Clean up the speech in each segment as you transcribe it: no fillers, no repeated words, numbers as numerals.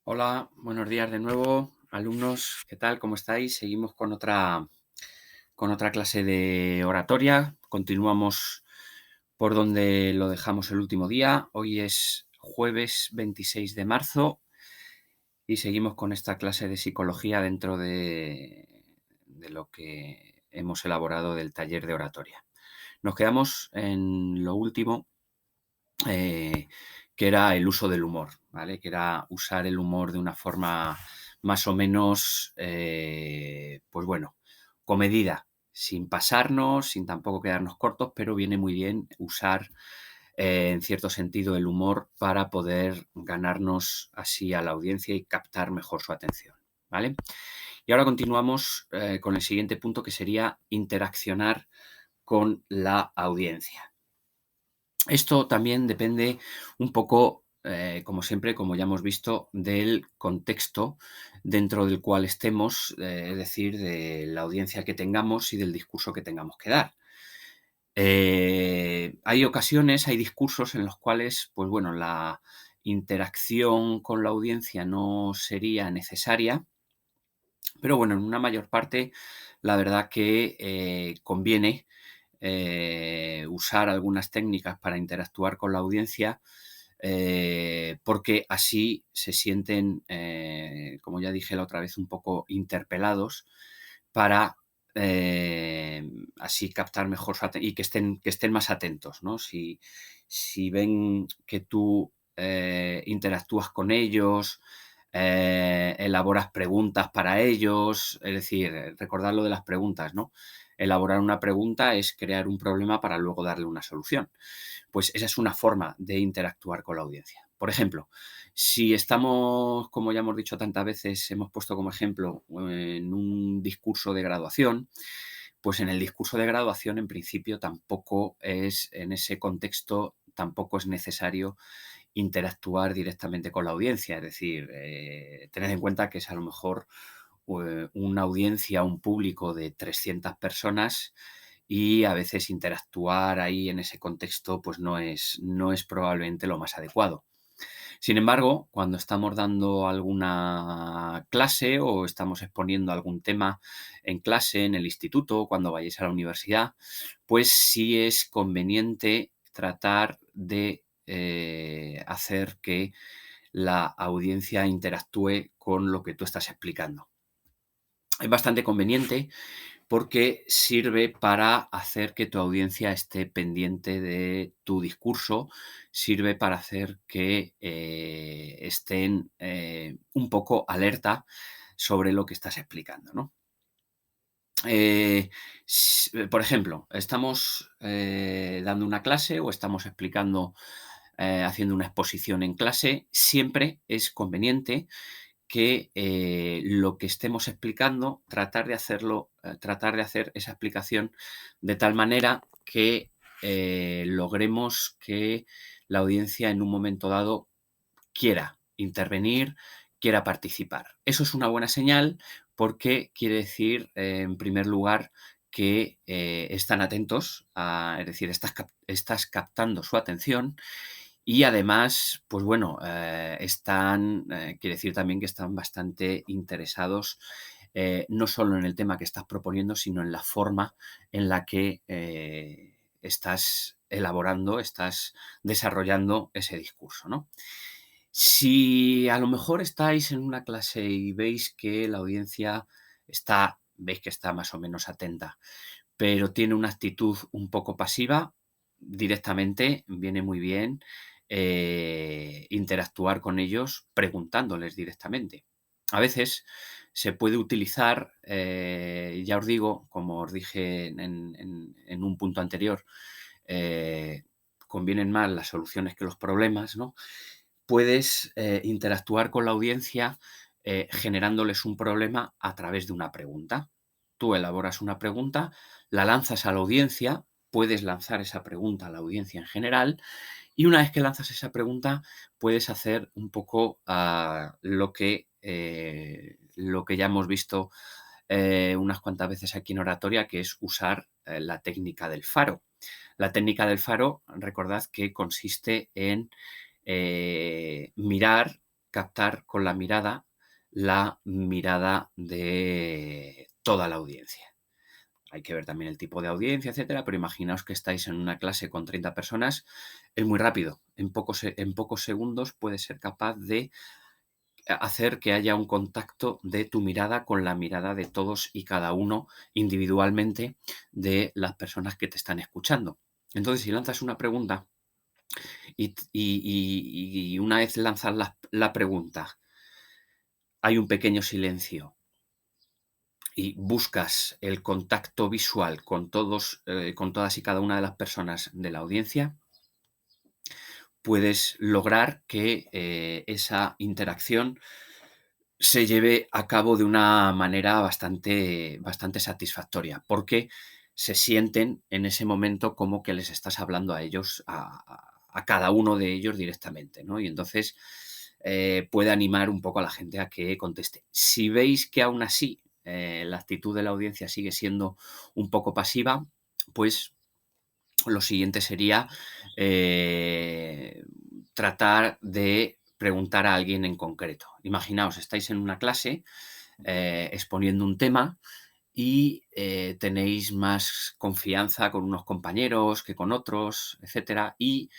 Hola, buenos días de nuevo, alumnos, ¿qué tal? ¿Cómo estáis? Seguimos con otra clase de oratoria. Continuamos por donde lo dejamos el último día. Hoy es jueves 26 de marzo y seguimos con esta clase de psicología dentro de lo que hemos elaborado del taller de oratoria. Nos quedamos en lo último, eh, que era el uso del humor, ¿vale? Que era usar el humor de una forma más o menos, pues bueno, comedida, sin pasarnos, sin tampoco quedarnos cortos, pero viene muy bien usar, en cierto sentido, el humor para poder ganarnos así a la audiencia y captar mejor su atención, ¿vale? Y ahora continuamos, con el siguiente punto, que sería interaccionar con la audiencia. Esto también depende un poco, como siempre, como ya hemos visto, del contexto dentro del cual estemos, es decir, de la audiencia que tengamos y del discurso que tengamos que dar. Hay ocasiones, hay discursos en los cuales, pues bueno, la interacción con la audiencia no sería necesaria, pero bueno, en una mayor parte, la verdad que conviene usar algunas técnicas para interactuar con la audiencia, porque así se sienten, como ya dije la otra vez, un poco interpelados para así captar mejor su atención y que estén más atentos, ¿no? Si ven que tú interactúas con ellos, elaboras preguntas para ellos, es decir, recordar lo de las preguntas, ¿no? Elaborar una pregunta es crear un problema para luego darle una solución. Pues esa es una forma de interactuar con la audiencia. Por ejemplo, si estamos, como ya hemos dicho tantas veces, hemos puesto como ejemplo en un discurso de graduación, pues en el discurso de graduación, en principio, tampoco es, en ese contexto, tampoco es necesario interactuar directamente con la audiencia. Es decir, tened en cuenta que es a lo mejor una audiencia, un público de 300 personas y a veces interactuar ahí en ese contexto pues no es probablemente lo más adecuado. Sin embargo, cuando estamos dando alguna clase o estamos exponiendo algún tema en clase, en el instituto, cuando vayáis a la universidad, pues sí es conveniente tratar de hacer que la audiencia interactúe con lo que tú estás explicando. Es bastante conveniente porque sirve para hacer que tu audiencia esté pendiente de tu discurso, sirve para hacer que estén un poco alerta sobre lo que estás explicando, ¿no? Por ejemplo, estamos dando una clase o estamos explicando, haciendo una exposición en clase, siempre es conveniente que lo que estemos explicando, tratar de hacer esa explicación de tal manera que logremos que la audiencia en un momento dado quiera intervenir, quiera participar. Eso es una buena señal porque quiere decir, en primer lugar, que están atentos, es decir, estás captando su atención y además, pues bueno, quiere decir también que están bastante interesados, no solo en el tema que estás proponiendo, sino en la forma en la que estás elaborando, estás desarrollando ese discurso, ¿no? Si a lo mejor estáis en una clase y veis que está más o menos atenta, pero tiene una actitud un poco pasiva, directamente viene muy bien interactuar con ellos preguntándoles directamente. A veces se puede utilizar, ya os digo, como os dije en un punto anterior, eh, convienen más las soluciones que los problemas, ¿no? Puedes interactuar con la audiencia generándoles un problema a través de una pregunta. Tú elaboras una pregunta, la lanzas a la audiencia, puedes lanzar esa pregunta a la audiencia en general y una vez que lanzas esa pregunta puedes hacer un poco lo que ya hemos visto unas cuantas veces aquí en oratoria, que es usar la técnica del faro. La técnica del faro, recordad que consiste en mirar captar con la mirada de toda la audiencia. Hay que ver también el tipo de audiencia, etcétera, pero imaginaos que estáis en una clase con 30 personas, es muy rápido. En pocos segundos puedes ser capaz de hacer que haya un contacto de tu mirada con la mirada de todos y cada uno individualmente de las personas que te están escuchando. Entonces, si lanzas una pregunta y una vez lanzas la pregunta, hay un pequeño silencio y buscas el contacto visual con todos, con todas y cada una de las personas de la audiencia, puedes lograr que esa interacción se lleve a cabo de una manera bastante satisfactoria, porque se sienten en ese momento como que les estás hablando a ellos, a cada uno de ellos directamente, ¿no? Y entonces puede animar un poco a la gente a que conteste. Si veis que aún así la actitud de la audiencia sigue siendo un poco pasiva, pues lo siguiente sería tratar de preguntar a alguien en concreto. Imaginaos, estáis en una clase exponiendo un tema y tenéis más confianza con unos compañeros que con otros, etcétera, y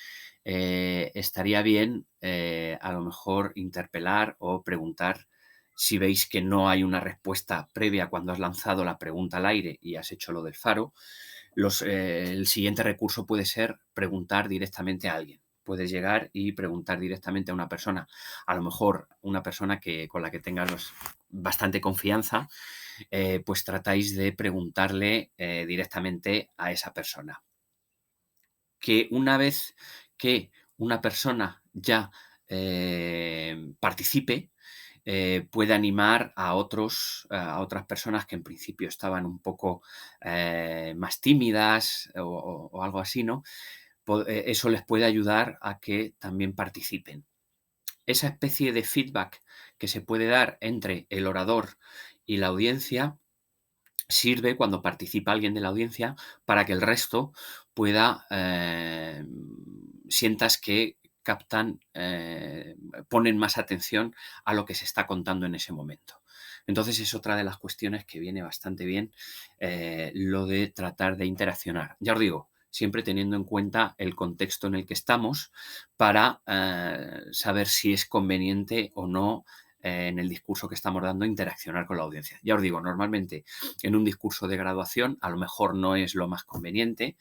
estaría bien a lo mejor interpelar o preguntar si veis que no hay una respuesta previa cuando has lanzado la pregunta al aire y has hecho lo del faro. El siguiente recurso puede ser preguntar directamente a alguien. Puedes llegar y preguntar directamente a una persona, a lo mejor una persona con la que tengas bastante confianza, pues tratáis de preguntarle directamente a esa persona. Que una vez que una persona ya participe, puede animar a otras personas que en principio estaban un poco más tímidas o algo así, ¿no? Eso les puede ayudar a que también participen. Esa especie de feedback que se puede dar entre el orador y la audiencia sirve cuando participa alguien de la audiencia para que el resto pueda, sientas que captan, ponen más atención a lo que se está contando en ese momento. Entonces es otra de las cuestiones que viene bastante bien, lo de tratar de interaccionar. Ya os digo, siempre teniendo en cuenta el contexto en el que estamos para saber si es conveniente o no en el discurso que estamos dando interaccionar con la audiencia. Ya os digo, normalmente en un discurso de graduación a lo mejor no es lo más conveniente,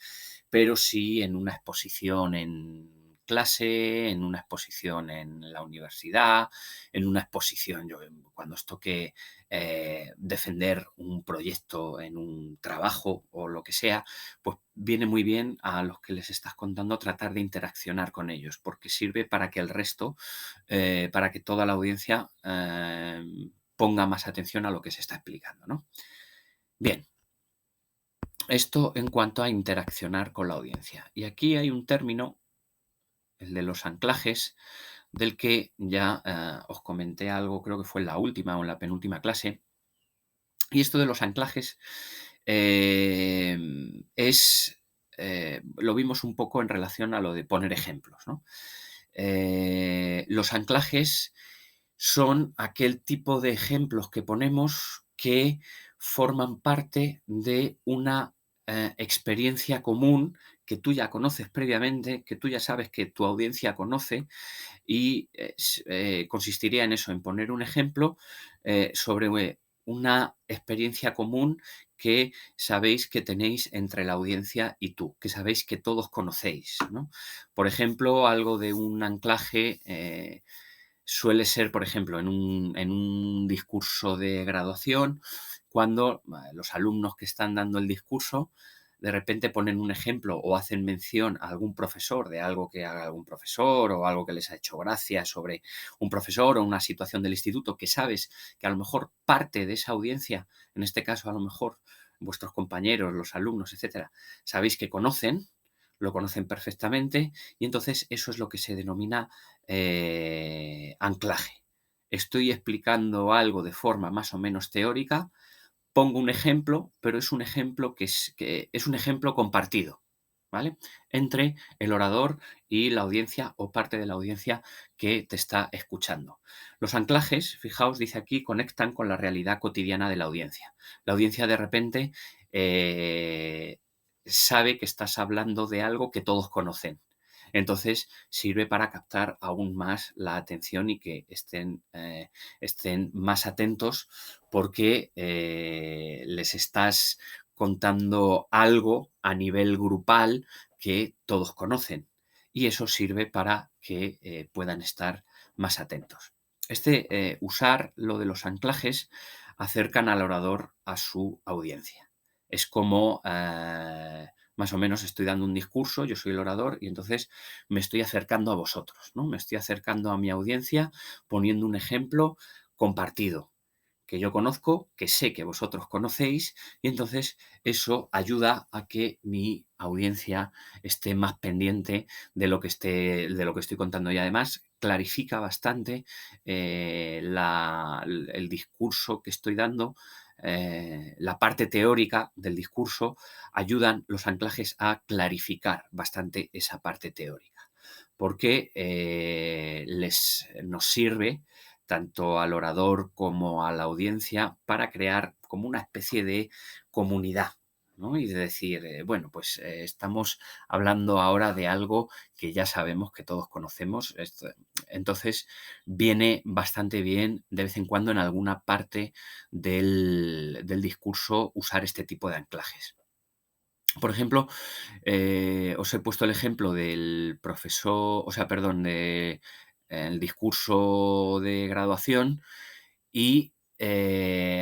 pero sí en una exposición en clase, en una exposición en la universidad, en una exposición, cuando os toque defender un proyecto en un trabajo o lo que sea, pues viene muy bien a los que les estás contando tratar de interaccionar con ellos, porque sirve para que el resto, para que toda la audiencia ponga más atención a lo que se está explicando, ¿no? Bien, esto en cuanto a interaccionar con la audiencia. Y aquí hay un término, el de los anclajes, del que ya os comenté algo, creo que fue en la última o en la penúltima clase. Y esto de los anclajes lo vimos un poco en relación a lo de poner ejemplos, ¿no? Los anclajes son aquel tipo de ejemplos que ponemos que forman parte de una experiencia común que tú ya conoces previamente, que tú ya sabes que tu audiencia conoce y consistiría en eso, en poner un ejemplo sobre una experiencia común que sabéis que tenéis entre la audiencia y tú, que sabéis que todos conocéis, ¿no? Por ejemplo, algo de un anclaje suele ser, por ejemplo, en un discurso de graduación, cuando los alumnos que están dando el discurso de repente ponen un ejemplo o hacen mención a algún profesor de algo que haga algún profesor o algo que les ha hecho gracia sobre un profesor o una situación del instituto que sabes que a lo mejor parte de esa audiencia, en este caso a lo mejor vuestros compañeros, los alumnos, etcétera, sabéis que conocen, lo conocen perfectamente y entonces eso es lo que se denomina anclaje. Estoy explicando algo de forma más o menos teórica, pongo un ejemplo, pero es un ejemplo que es un ejemplo compartido. ¿vale? Entre el orador y la audiencia o parte de la audiencia que te está escuchando. Los anclajes, fijaos, dice aquí, conectan con la realidad cotidiana de la audiencia. La audiencia de repente sabe que estás hablando de algo que todos conocen. Entonces sirve para captar aún más la atención y que estén más atentos porque les estás contando algo a nivel grupal que todos conocen. Y eso sirve para que puedan estar más atentos. Usar lo de los anclajes acercan al orador a su audiencia. Es como más o menos estoy dando un discurso, yo soy el orador y entonces me estoy acercando a vosotros, ¿no? Me estoy acercando a mi audiencia poniendo un ejemplo compartido que yo conozco, que sé que vosotros conocéis, y entonces eso ayuda a que mi audiencia esté más pendiente de lo que estoy contando. Y además clarifica bastante el discurso que estoy dando. La parte teórica del discurso ayudan los anclajes a clarificar bastante esa parte teórica, porque nos sirve tanto al orador como a la audiencia para crear como una especie de comunidad, ¿no? Y de decir, bueno, pues estamos hablando ahora de algo que ya sabemos, que todos conocemos. Entonces, viene bastante bien de vez en cuando en alguna parte del discurso usar este tipo de anclajes. Por ejemplo, os he puesto el ejemplo del profesor, o sea, perdón, de el discurso de graduación y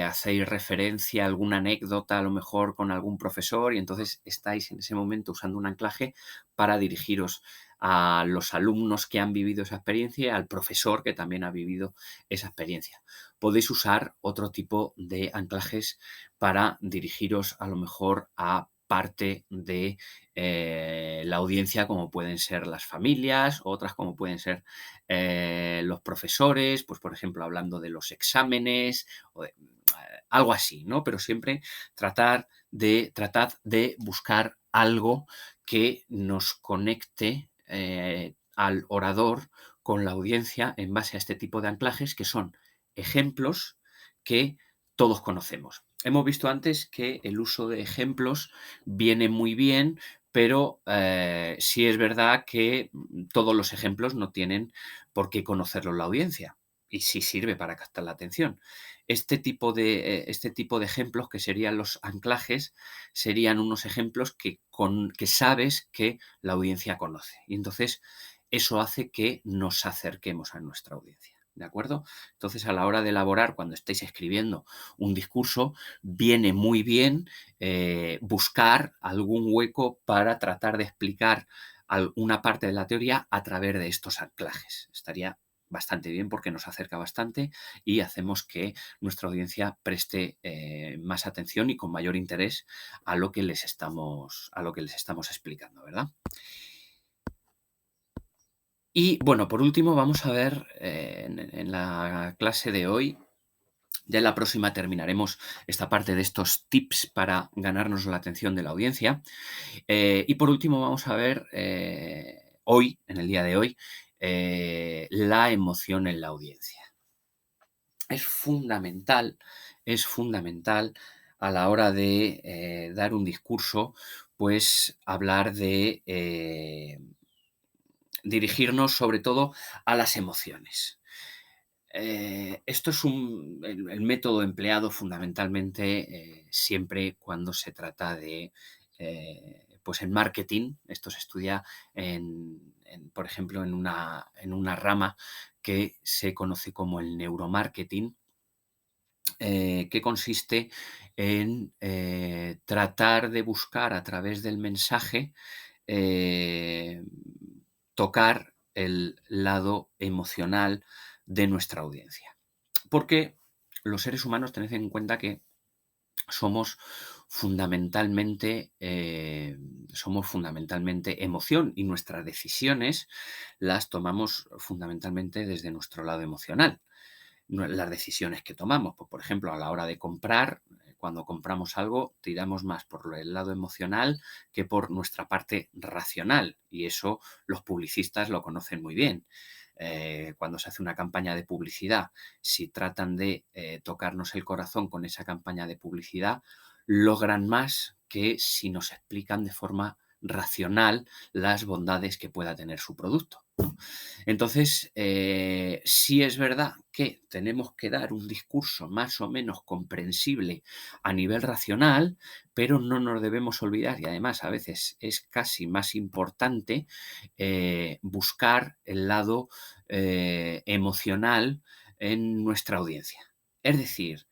hacéis referencia a alguna anécdota, a lo mejor con algún profesor, y entonces estáis en ese momento usando un anclaje para dirigiros a los alumnos que han vivido esa experiencia y al profesor que también ha vivido esa experiencia. Podéis usar otro tipo de anclajes para dirigiros a lo mejor a parte de la audiencia, como pueden ser las familias, otras como pueden ser los profesores, pues por ejemplo hablando de los exámenes o algo así, ¿no? Pero siempre tratad de buscar algo que nos conecte al orador con la audiencia en base a este tipo de anclajes que son ejemplos que todos conocemos. Hemos visto antes que el uso de ejemplos viene muy bien, pero sí es verdad que todos los ejemplos no tienen por qué conocerlo la audiencia y sí sirve para captar la atención. Este tipo de ejemplos, que serían los anclajes, serían unos ejemplos que sabes que la audiencia conoce. Y entonces eso hace que nos acerquemos a nuestra audiencia. ¿De acuerdo? Entonces, a la hora de elaborar, cuando estéis escribiendo un discurso, viene muy bien buscar algún hueco para tratar de explicar una parte de la teoría a través de estos anclajes. Estaría bastante bien porque nos acerca bastante y hacemos que nuestra audiencia preste más atención y con mayor interés a lo que les estamos explicando, ¿verdad? Y bueno, por último, vamos a ver en la clase de hoy. Ya en la próxima terminaremos esta parte de estos tips para ganarnos la atención de la audiencia. Y por último vamos a ver hoy, en el día de hoy, la emoción en la audiencia. Es fundamental a la hora de dar un discurso, pues hablar de dirigirnos sobre todo a las emociones. Esto es el método empleado fundamentalmente siempre cuando se trata de, pues en marketing. Esto se estudia, por ejemplo, en una rama que se conoce como el neuromarketing, que consiste en tratar de buscar a través del mensaje eh, tocar el lado emocional de nuestra audiencia. Porque los seres humanos, tened en cuenta que somos somos fundamentalmente emoción y nuestras decisiones las tomamos fundamentalmente desde nuestro lado emocional. Las decisiones que tomamos, pues, por ejemplo, a la hora de comprar, cuando compramos algo tiramos más por el lado emocional que por nuestra parte racional, y eso los publicistas lo conocen muy bien. Cuando se hace una campaña de publicidad, si tratan de tocarnos el corazón con esa campaña de publicidad, logran más que si nos explican de forma racional las bondades que pueda tener su producto, ¿no? Entonces, sí es verdad que tenemos que dar un discurso más o menos comprensible a nivel racional, pero no nos debemos olvidar, y además a veces es casi más importante, buscar el lado emocional en nuestra audiencia. Es decir,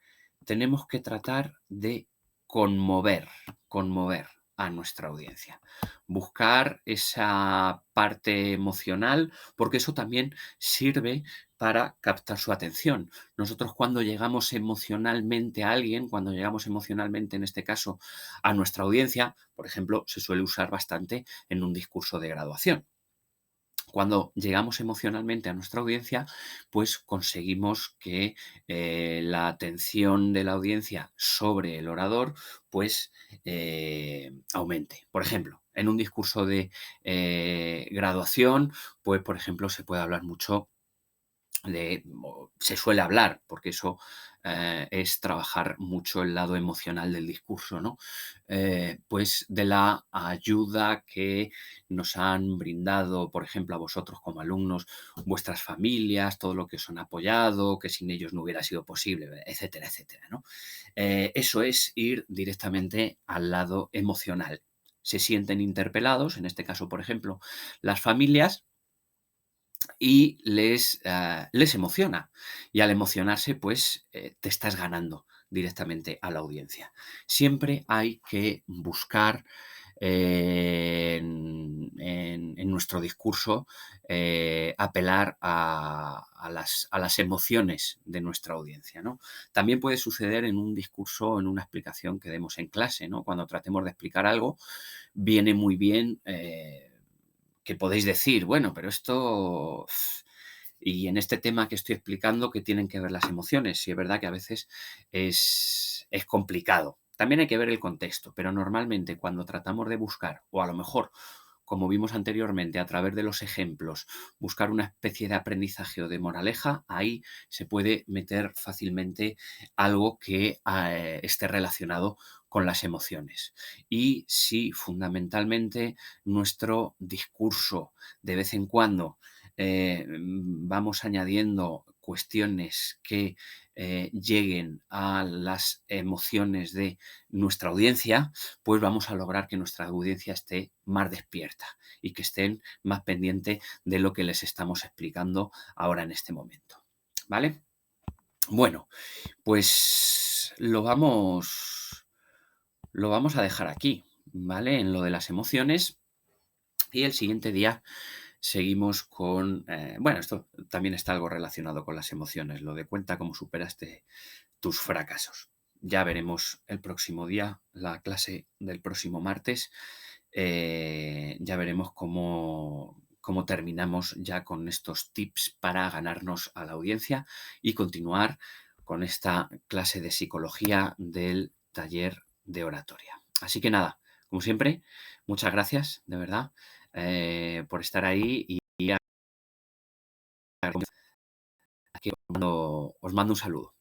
tenemos que tratar de conmover, conmover a nuestra audiencia. Buscar esa parte emocional, porque eso también sirve para captar su atención. Nosotros cuando llegamos emocionalmente a alguien, cuando llegamos emocionalmente, en este caso, a nuestra audiencia, por ejemplo, se suele usar bastante en un discurso de graduación. Cuando llegamos emocionalmente a nuestra audiencia, pues conseguimos que la atención de la audiencia sobre el orador, pues aumente. Por ejemplo, en un discurso de graduación, pues por ejemplo, se puede hablar mucho se suele hablar, porque eso es trabajar mucho el lado emocional del discurso, ¿no? Pues de la ayuda que nos han brindado, por ejemplo, a vosotros como alumnos, vuestras familias, todo lo que os han apoyado, que sin ellos no hubiera sido posible, etcétera, etcétera, ¿no? Eso es ir directamente al lado emocional. Se sienten interpelados, en este caso, por ejemplo, las familias, y les emociona. Y al emocionarse, pues te estás ganando directamente a la audiencia. Siempre hay que buscar en nuestro discurso apelar a las emociones de nuestra audiencia, ¿no? También puede suceder en un discurso, en una explicación que demos en clase, ¿no? Cuando tratemos de explicar algo, viene muy bien que podéis decir, bueno, pero esto y en este tema que estoy explicando, ¿qué tienen que ver las emociones? Sí, es verdad que a veces es complicado. También hay que ver el contexto, pero normalmente cuando tratamos de buscar, o a lo mejor, como vimos anteriormente, a través de los ejemplos, buscar una especie de aprendizaje o de moraleja, ahí se puede meter fácilmente algo que esté relacionado con las emociones. Y si fundamentalmente nuestro discurso de vez en cuando vamos añadiendo cuestiones que lleguen a las emociones de nuestra audiencia, pues vamos a lograr que nuestra audiencia esté más despierta y que estén más pendiente de lo que les estamos explicando ahora en este momento. ¿Vale? Bueno, pues lo vamos a dejar aquí, ¿vale? En lo de las emociones, y el siguiente día seguimos con, bueno, esto también está algo relacionado con las emociones, lo de cuenta cómo superaste tus fracasos. Ya veremos el próximo día, la clase del próximo martes, ya veremos cómo terminamos ya con estos tips para ganarnos a la audiencia y continuar con esta clase de psicología del taller de oratoria. Así que nada, como siempre, muchas gracias, de verdad, por estar ahí y aquí os mando un saludo.